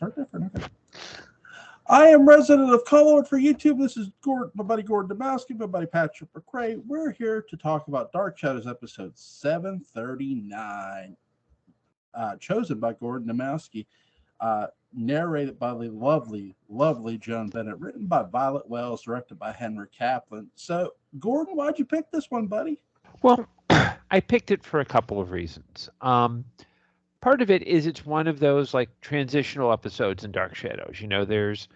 are different. Okay. I am resident of Colorado for YouTube. This is my buddy Gordon Dymowski, my buddy Patrick McCray. We're here to talk about Dark Shadows episode 739, chosen by Gordon Dymowski, narrated by the lovely, lovely Joan Bennett, written by Violet Wells, directed by Henry Kaplan. So, Gordon, why'd you pick this one, buddy? Well, I picked it for a couple of reasons. Part of it is it's one of those like transitional episodes in Dark Shadows. You know, there's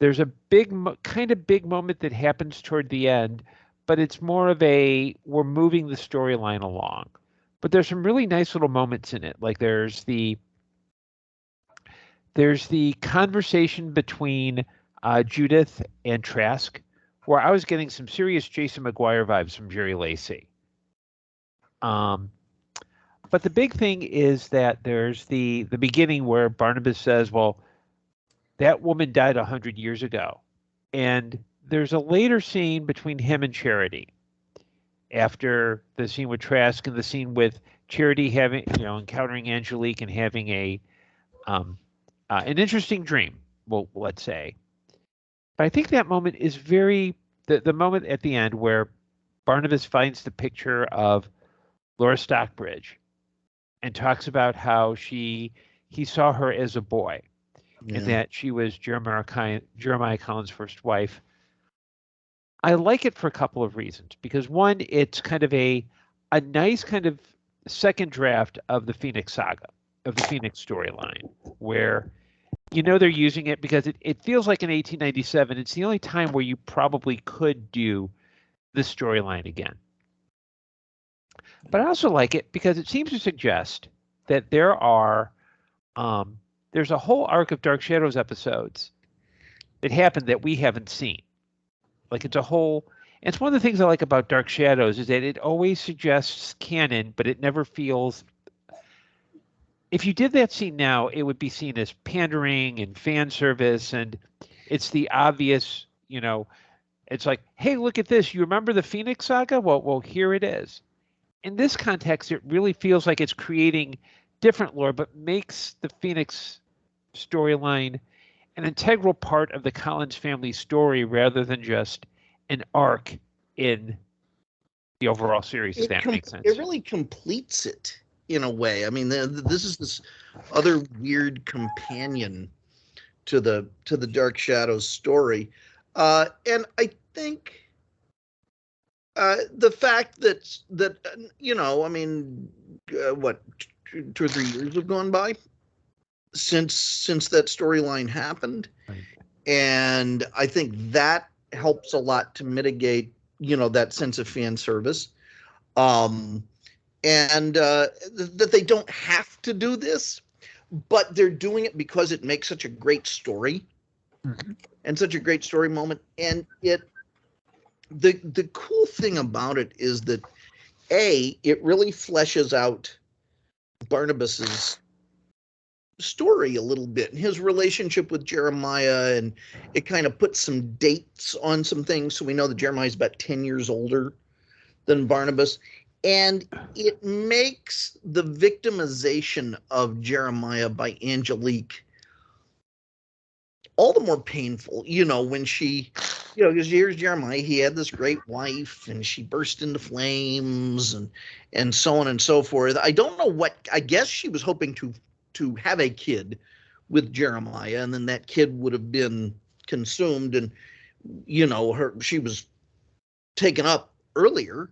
a big moment that happens toward the end, but it's more of we're moving the storyline along. But there's some really nice little moments in it. Like there's the conversation between Judith and Trask, where I was getting some serious Jason McGuire vibes from Jerry Lacey. But the big thing is that there's the beginning where Barnabas says, well, that woman died 100 years ago. And there's a later scene between him and Charity after the scene with Trask and the scene with Charity having, encountering Angelique and having an interesting dream, well, let's say. But I think that moment is the moment at the end where Barnabas finds the picture of Laura Stockbridge and talks about how he saw her as a boy, and that she was Jeremiah Collins' first wife. I like it for a couple of reasons. Because one, it's kind of a nice kind of second draft of the Phoenix saga, of the Phoenix storyline, where they're using it because it feels like in 1897, it's the only time where you probably could do this storyline again. But I also like it because it seems to suggest that there's a whole arc of Dark Shadows episodes that happened that we haven't seen. Like it's one of the things I like about Dark Shadows is that it always suggests canon, but it never feels. If you did that scene now, it would be seen as pandering and fan service, and it's the obvious, it's like, hey, look at this. You remember the Phoenix saga? Well, here it is. In this context, it really feels like it's creating different lore, but makes the Phoenix storyline an integral part of the Collins family story rather than just an arc in the overall series, if that makes sense. It really completes it in a way. I mean, this is this other weird companion to the Dark Shadows story. And I think the fact that what 2 or 3 years have gone by since that storyline happened, right. And I think that helps a lot to mitigate that sense of fan service, and that they don't have to do this, but they're doing it because it makes such a great story, mm-hmm. and such a great story moment, and the cool thing about it is that it really fleshes out Barnabas's story a little bit, and his relationship with Jeremiah, and it kind of puts some dates on some things, so we know that Jeremiah's about 10 years older than Barnabas, and it makes the victimization of Jeremiah by Angelique all the more painful, when she, because here's Jeremiah, he had this great wife and she burst into flames and so on and so forth. I don't know I guess she was hoping to have a kid with Jeremiah, and then that kid would have been consumed, and, she was taken up earlier,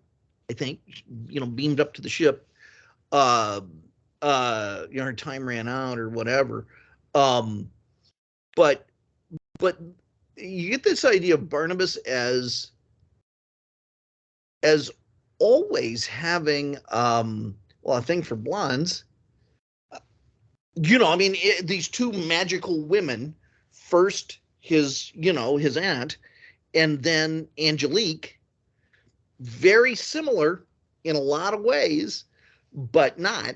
I think, beamed up to the ship. Her time ran out or whatever. But you get this idea of Barnabas as always having a thing for blondes. These two magical women, first his aunt, and then Angelique, very similar in a lot of ways, but not.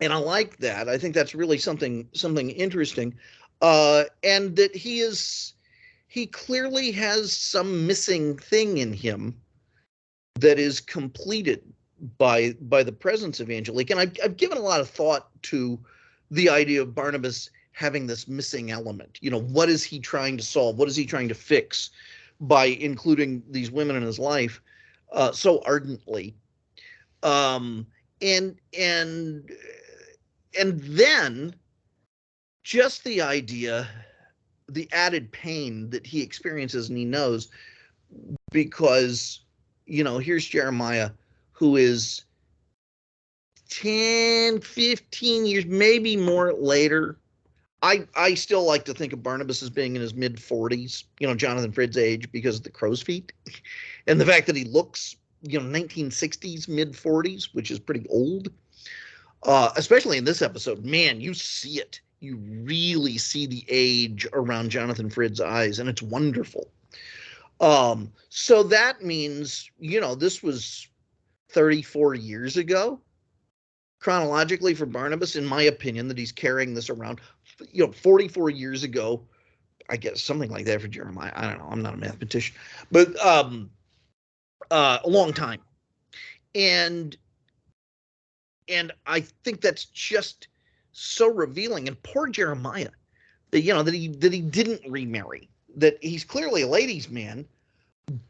And I like that. I think that's really something interesting. And that he clearly has some missing thing in him that is completed by the presence of Angelique. And I've given a lot of thought to the idea of Barnabas having this missing element. What is he trying to solve? What is he trying to fix by including these women in his life so ardently? And then just the idea, the added pain that he experiences and he knows, because here's Jeremiah, who is 10, 15 years, maybe more later. I still like to think of Barnabas as being in his mid-40s, Jonathan Frid's age, because of the crow's feet and the fact that he looks 1960s, mid-40s, which is pretty old. Especially in this episode, man, you see it. You really see the age around Jonathan Frid's eyes, and it's wonderful. So that means, this was 34 years ago, chronologically, for Barnabas, in my opinion, that he's carrying this around. 44 years ago, I guess, something like that for Jeremiah. I don't know. I'm not a mathematician, but a long time. And I think that's just so revealing. And poor Jeremiah, that he didn't remarry, that he's clearly a ladies' man,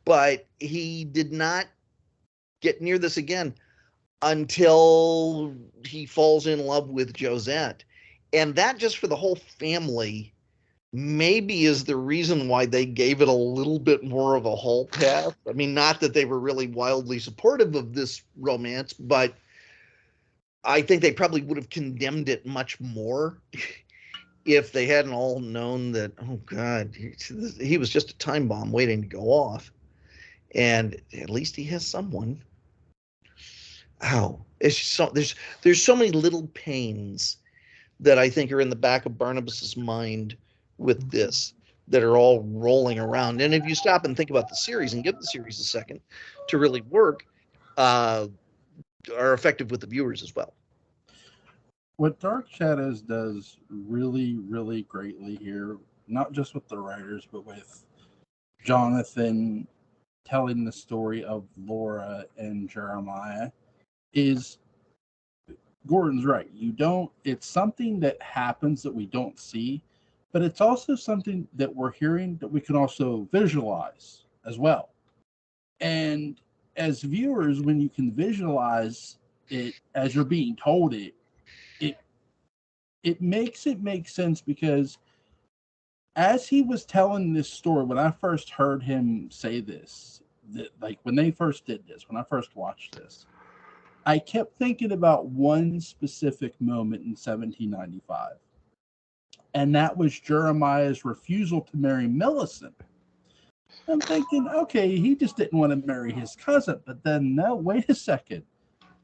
but he did not get near this again until he falls in love with Josette. And that, just for the whole family, maybe is the reason why they gave it a little bit more of a hall pass. I mean, not that they were really wildly supportive of this romance, but I think they probably would have condemned it much more if they hadn't all known that, oh God, he was just a time bomb waiting to go off. And at least he has someone. Ow. It's so, there's so many little pains that I think are in the back of Barnabas's mind with this, that are all rolling around. And if you stop and think about the series and give the series a second to really work, are effective with the viewers as well. What Dark Shadows does really, really greatly here, not just with the writers, but with Jonathan telling the story of Laura and Jeremiah, is Gordon's right. It's something that happens that we don't see, but it's also something that we're hearing that we can also visualize as well. And as viewers, when you can visualize it as you're being told it makes it make sense, because as he was telling this story, when I first heard him say this, like when they first did this, when I first watched this, I kept thinking about one specific moment in 1795. And that was Jeremiah's refusal to marry Millicent. I'm thinking, okay, he just didn't want to marry his cousin. But then, no, wait a second.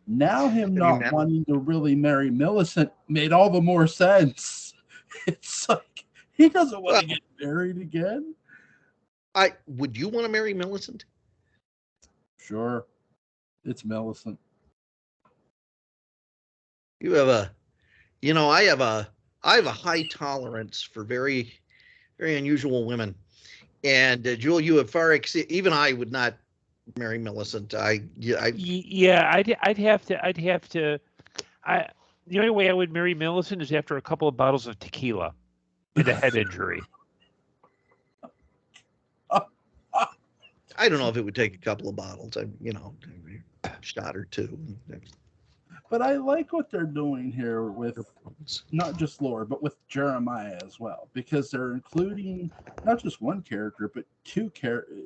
Now him not wanting to really marry Millicent made all the more sense. It's like, he doesn't want to get married again. Would you want to marry Millicent? Sure. It's Millicent. You have I have a high tolerance for very, very unusual women. And Jewel, you have far exceeded. Even I would not marry Millicent. I'd have to. The only way I would marry Millicent is after a couple of bottles of tequila and a head injury. I don't know if it would take a couple of bottles. A shot or two. But I like what they're doing here with not just Laura, but with Jeremiah as well, because they're including not just one character, but two characters.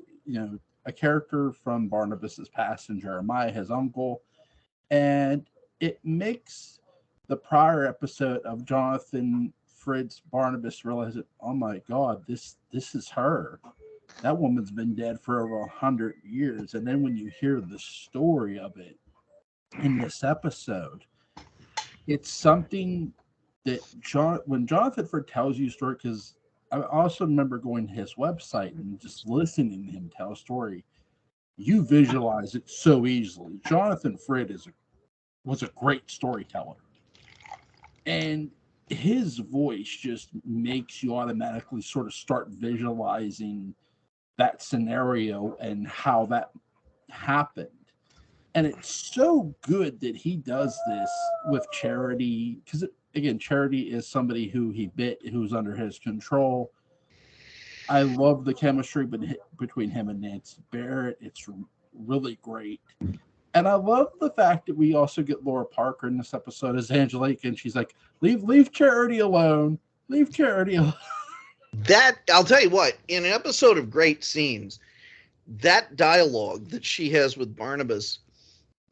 A character from Barnabas's past and Jeremiah, his uncle, and it makes the prior episode of Jonathan Frid's Barnabas realize that, oh my God, this is her. That woman's been dead for over 100 years. And then when you hear the story of it in this episode, it's something that when Jonathan Frid tells you a story, because I also remember going to his website and just listening to him tell a story, you visualize it so easily. Jonathan Frid was a great storyteller. And his voice just makes you automatically sort of start visualizing that scenario and how that happened. And it's so good that he does this with Charity, because again, Charity is somebody who he bit, who's under his control. I love the chemistry between him and Nancy Barrett. It's really great. And I love the fact that we also get Laura Parker in this episode as Angelique, and she's like, leave Charity alone. Leave Charity alone. That, I'll tell you what, in an episode of Great Scenes, that dialogue that she has with Barnabas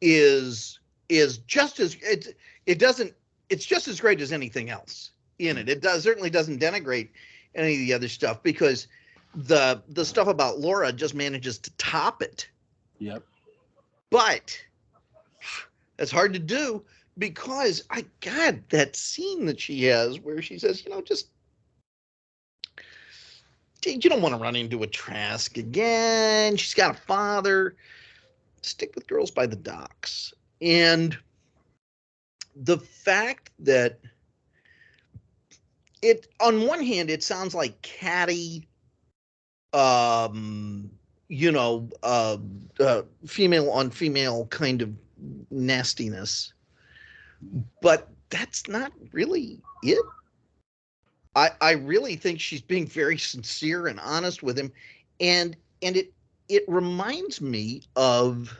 is just as it's just as great as anything else in it. It certainly doesn't denigrate any of the other stuff, because the stuff about Laura just manages to top it. Yep. But that's hard to do, because that scene that she has where she says, just, you don't want to run into a Trask again. She's got a father. Stick with Girls by the Docks. And the fact that on one hand, it sounds like catty, female on female kind of nastiness, but that's not really it. I really think she's being very sincere and honest with him, and it reminds me of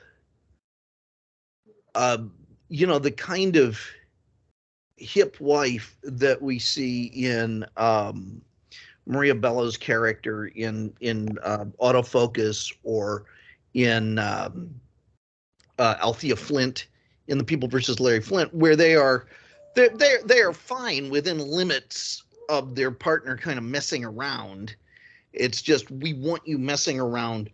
the kind of hip wife that we see in Maria Bello's character in Autofocus, or in Althea Flint in The People versus Larry Flint, where they are fine within limits of their partner kind of messing around. It's just, we want you messing around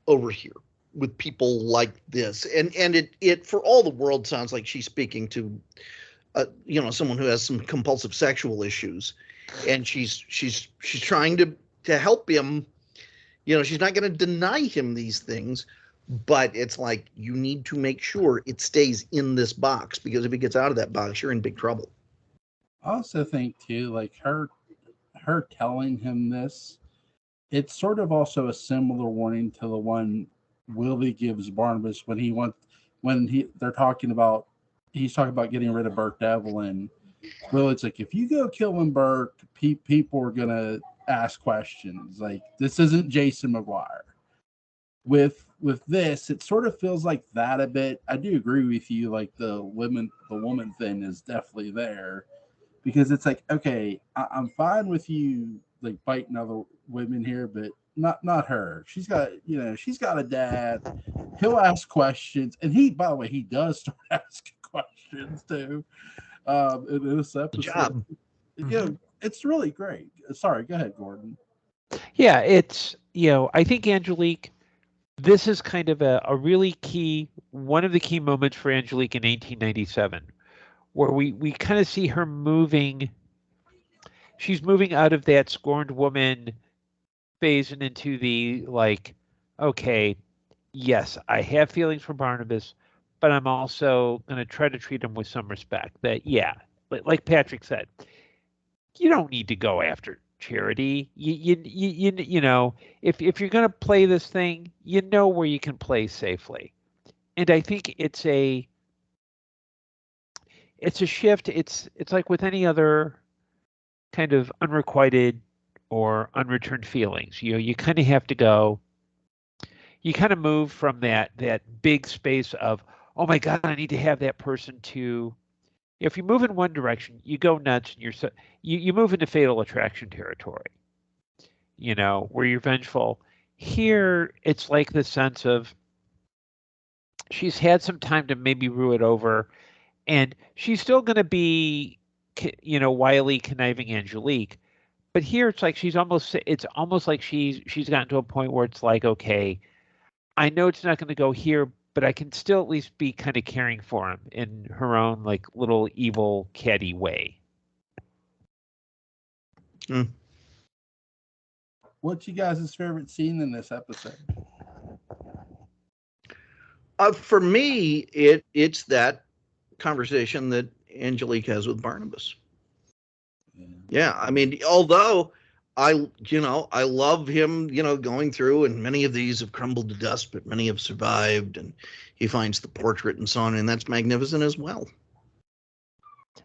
over here with people like this, and it for all the world sounds like she's speaking to someone who has some compulsive sexual issues, and she's trying to help him. She's not going to deny him these things, but it's like, you need to make sure it stays in this box, because if it gets out of that box, you're in big trouble. I also think too, like her telling him this, it's sort of also a similar warning to the one Willie gives Barnabas when they're talking about, he's talking about getting rid of Burt Devlin. Really, it's like, if you go killing Burt, people are gonna ask questions. Like, this isn't Jason McGuire. With this, it sort of feels like that a bit. I do agree with you. Like, the woman thing is definitely there, because it's like, okay, I'm fine with you like biting other women here, but not her. She's got a dad. He'll ask questions, and by the way, he does start asking questions too. In this episode, it's really great. Sorry, go ahead, Gordon. Yeah, it's, I think Angelique, this is kind of a really one of the key moments for Angelique in 1897, where we kind of see her moving. She's moving out of that scorned woman phase and into the, like, okay, yes, I have feelings for Barnabas, but I'm also going to try to treat him with some respect. That, yeah, like Patrick said, you don't need to go after Charity. You know, if you're going to play this thing, you know where you can play safely. And I think it's a shift. It's like with any other kind of unrequited or unreturned feelings. You kind of have to go. You kind of move from that big space of, oh my God, I need to have that person to. If you move in one direction, you go nuts, and you move into fatal attraction territory. Where you're vengeful. Here, it's like the sense of she's had some time to maybe rue it over, and she's still going to be, wily, conniving Angelique. But here, it's like it's almost like she's gotten to a point where it's like, okay, I know it's not going to go here, but I can still at least be kind of caring for him in her own, like, little evil catty way. What's you guys' favorite scene in this episode? For me, it's that conversation that Angelique has with Barnabas. Yeah, I mean, although I love him, going through, and many of these have crumbled to dust, but many have survived, and he finds the portrait and so on, and that's magnificent as well.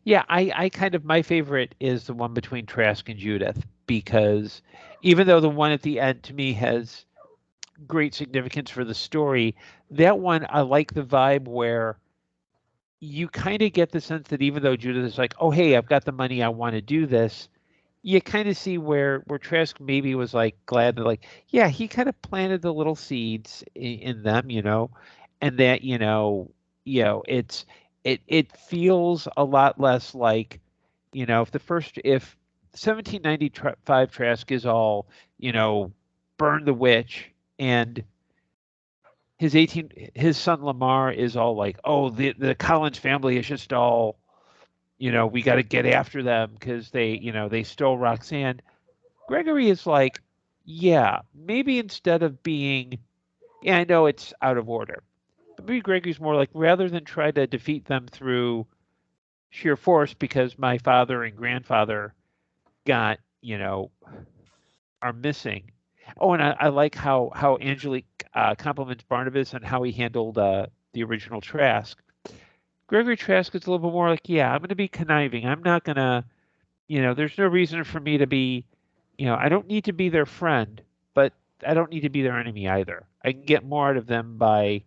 Yeah, I kind of, my favorite is the one between Trask and Judith, because even though the one at the end to me has great significance for the story, that one I like the vibe where you kind of get the sense that even though Judith is like, oh hey, I've got the money, I want to do this, you kind of see where Trask maybe was like glad that, like, yeah, he kind of planted the little seeds in them, and that it feels a lot less like, if 1795 Trask is all, burn the witch, and his son Lamar is all like, oh, the Collins family is just all, we got to get after them because they stole Roxanne. Gregory is like, yeah, maybe instead of being, yeah, I know it's out of order, but maybe Gregory's more like, rather than try to defeat them through sheer force because my father and grandfather got, are missing. Oh, and I like how Angelique compliments Barnabas and how he handled the original Trask. Gregory Trask is a little bit more like, yeah, I'm going to be conniving. I'm not going to, there's no reason for me to be, I don't need to be their friend, but I don't need to be their enemy either. I can get more out of them by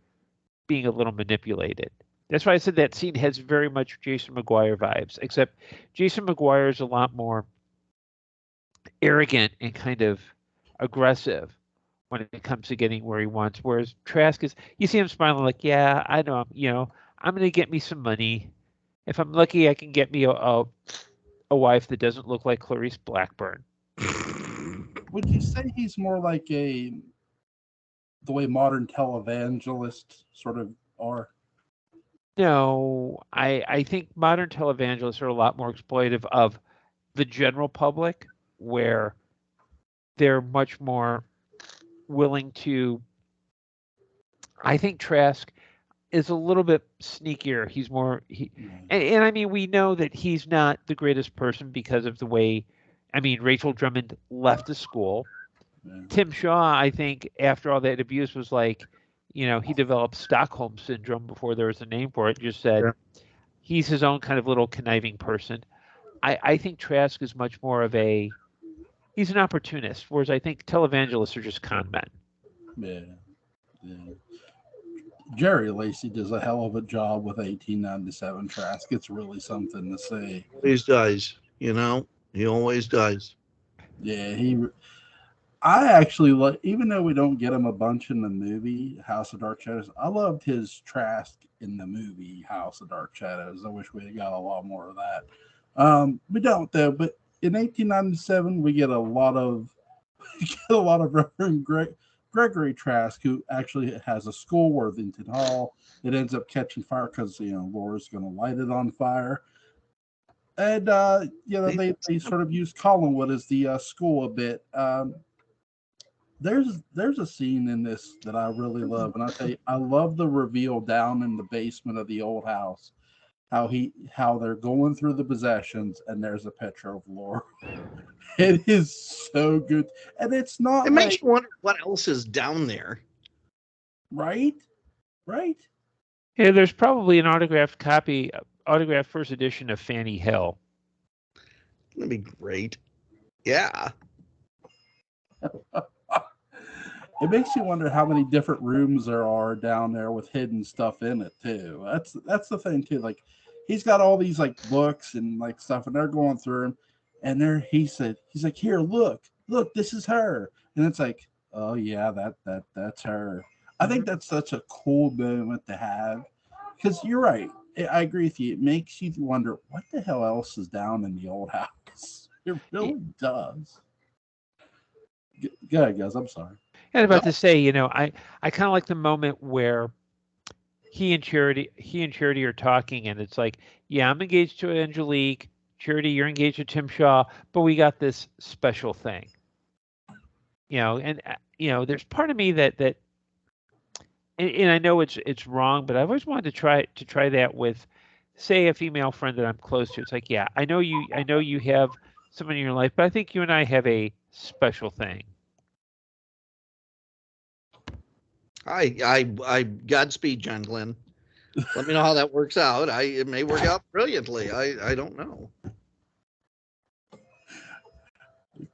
being a little manipulated. That's why I said that scene has very much Jason McGuire vibes, except Jason McGuire is a lot more arrogant and kind of aggressive when it comes to getting where he wants. Whereas Trask is, you see him smiling like, yeah, I know, I'm going to get me some money. If I'm lucky, I can get me a wife that doesn't look like Clarice Blackburn. Would you say he's more like the way modern televangelists sort of are? No, I think modern televangelists are a lot more exploitive of the general public, where they're much more willing to. I think Trask is a little bit sneakier. He's more and I mean, we know that he's not the greatest person because of the way. I mean, Rachel Drummond left the school. Yeah. Tim Shaw, I think, after all that abuse, was like, he developed Stockholm syndrome before there was a name for it. Just said he's his own kind of little conniving person. I think Trask is much more of he's an opportunist, whereas I think televangelists are just con men. Yeah. Jerry Lacey does a hell of a job with 1897 Trask. It's really something to see. Always does, he always does. Yeah, I actually like, even though we don't get him a bunch in the movie House of Dark Shadows, I loved his Trask in the movie House of Dark Shadows. I wish we had got a lot more of that. We don't though, but in 1897 we get a lot of Reverend Gregory Trask, who actually has a school, Worthington Hall. It ends up catching fire because Laura's going to light it on fire. And they sort of use Collinwood as the school a bit. There's a scene in this that I really love, and I tell you, I love the reveal down in the basement of the old house, how they're going through the possessions, and there's a picture of Laura. It is so good, and it's not. It makes you wonder what else is down there. Right. Yeah, there's probably an autographed first edition of Fanny Hill. That'd be great. Yeah. It makes you wonder how many different rooms there are down there with hidden stuff in it too. That's the thing too. Like, he's got all these like books and like stuff, and they're going through them, and he's like, here, look, this is her, and it's like, oh yeah, that's her. I think that's such a cool moment to have, because you're right. I agree with you. It makes you wonder what the hell else is down in the old house. It really does. Go ahead, guys. I'm sorry. And about to say, I kind of like the moment where he and Charity are talking, and it's like, yeah, I'm engaged to Angelique. Charity, you're engaged to Tim Shaw, but we got this special thing. And there's part of me that and I know it's wrong, but I've always wanted to try that with, say, a female friend that I'm close to. It's like, yeah, I know you have someone in your life, but I think you and I have a special thing. I Godspeed, John Glenn. Let me know how that works out. It may work out brilliantly. I don't know.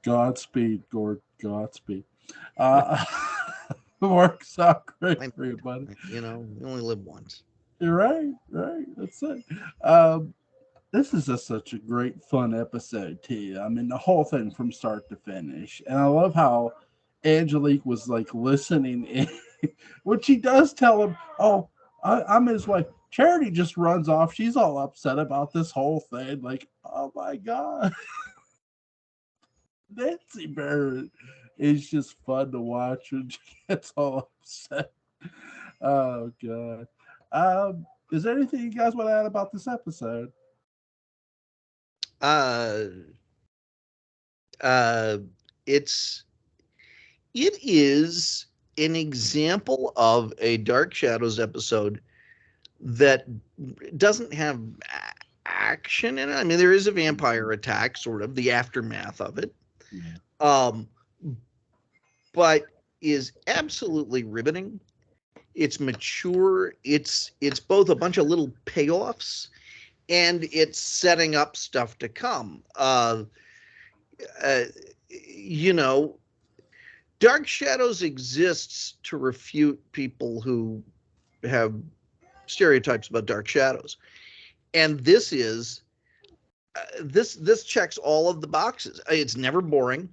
Godspeed, Gord. Godspeed. Works out great for you, buddy. You only live once. You're right. That's it. This is just such a great, fun episode, too. I mean, the whole thing from start to finish. And I love how Angelique was like listening in. When she does tell him, "Oh, I'm his wife," Charity just runs off. She's all upset about this whole thing. Like, oh my God. Nancy Barrett is just fun to watch when she gets all upset. Oh God. Is there anything you guys want to add about this episode? It is an example of a Dark Shadows episode that doesn't have action in it. I mean, there is a vampire attack, sort of the aftermath of it. Yeah. But is absolutely riveting. It's mature. It's both a bunch of little payoffs, and it's setting up stuff to come. Dark Shadows exists to refute people who have stereotypes about Dark Shadows, and this checks all of the boxes. It's never boring.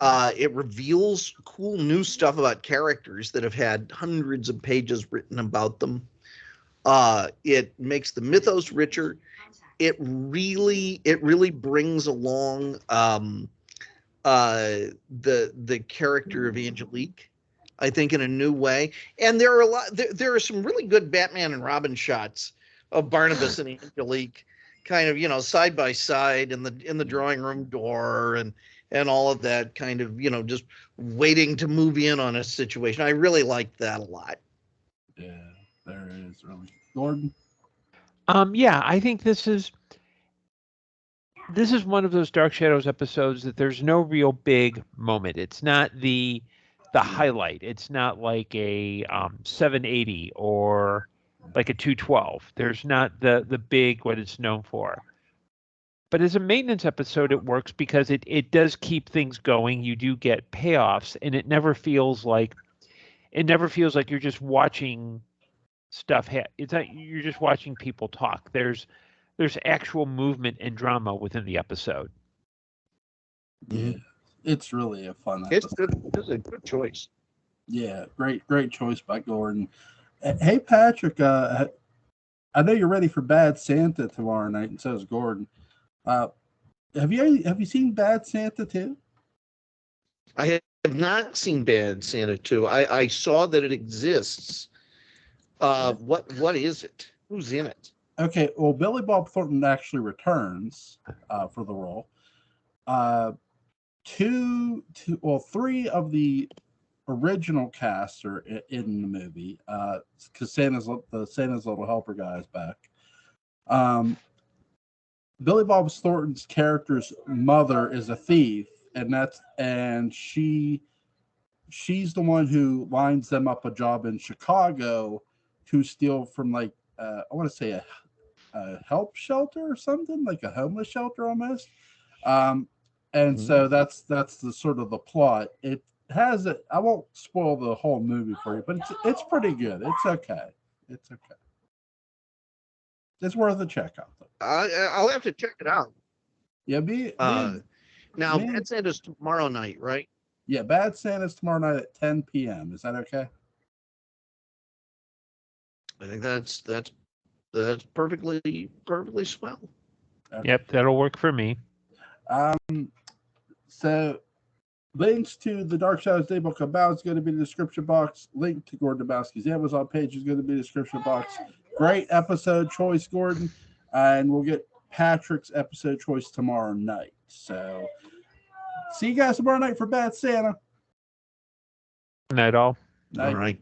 It reveals cool new stuff about characters that have had hundreds of pages written about them. It makes the mythos richer. It really brings along the character of Angelique, I think, in a new way. And there are some really good Batman and Robin shots of Barnabas and Angelique, kind of side by side in the drawing room door and all of that, kind of just waiting to move in on a situation. I really liked that a lot. Yeah, there it is. Really, Gordon. Yeah, I think this is one of those Dark Shadows episodes that there's no real big moment. It's not the highlight. It's not like a 780 or like a 212. There's not the big what it's known for. But as a maintenance episode, it works because it does keep things going. You do get payoffs, and it never feels like you're just watching stuff. It's not, you're just watching people talk. There's actual movement and drama within the episode. Yeah, it's really a fun episode. It's a good choice. Yeah, great choice by Gordon. Hey, Patrick, I know you're ready for Bad Santa tomorrow night, and so is Gordon. Have you seen Bad Santa 2? I have not seen Bad Santa 2. I saw that it exists. What is it? Who's in it? Okay, well, Billy Bob Thornton actually returns for the role. 3 of the original cast are in the movie because Santa's Little Helper guy is back. Billy Bob Thornton's character's mother is a thief, and she's the one who lines them up a job in Chicago to steal from I want to say a help shelter or something, like a homeless shelter almost. So that's the sort of the plot. It has it. I won't spoil the whole movie for you, but it's pretty good. It's okay. It's worth a check out, though. I'll have to check it out. Yeah, now Bad Santa's tomorrow night, right? Yeah, Bad Santa's tomorrow night at 10 p.m. Is that okay? I think that's perfectly swell. Okay. Yep, that'll work for me. So links to the Dark Shadows Daybook About is going to be in the description box. Link to Gordon Dymowski's Amazon page is going to be in the description box. Great episode choice, Gordon. And we'll get Patrick's episode choice tomorrow night. So see you guys tomorrow night for Bad Santa. Good night, all. Night. All right.